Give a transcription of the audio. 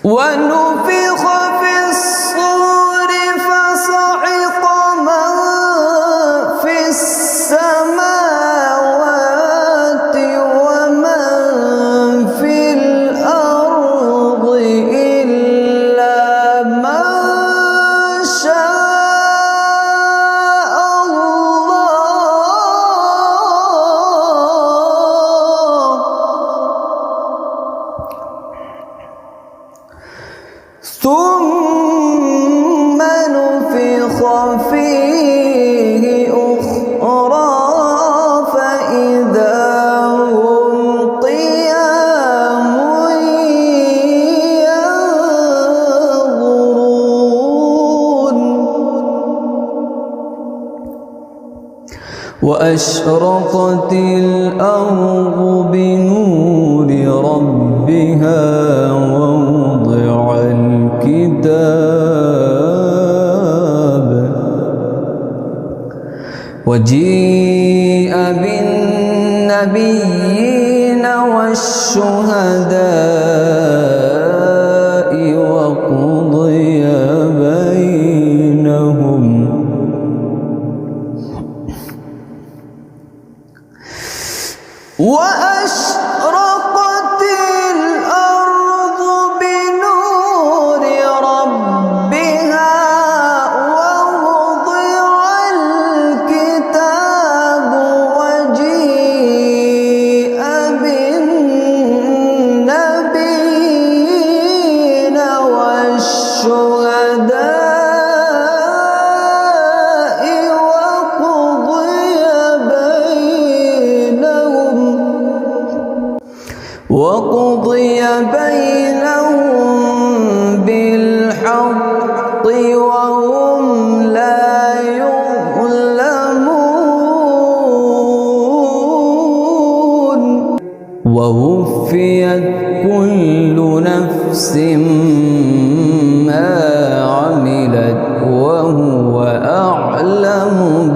ونفخ في الصور فصعق من في السماوات ومن في الأرض إلا من شاء الله ثم نفخ فيه أخرى فإذا هم قيام ينظرون وأشرقت الأرض بنور ربها ووضع الكتاب وجيء بالنبيين والشهداء وقضي بينهم وأشرقت الأرض بنور ربها ووضع الكتاب وجيء بالنبيين والشهداء وقضي بينهم بالحق وهم لا يظلمون ووفيت كل نفس ما عملت وهو أعلم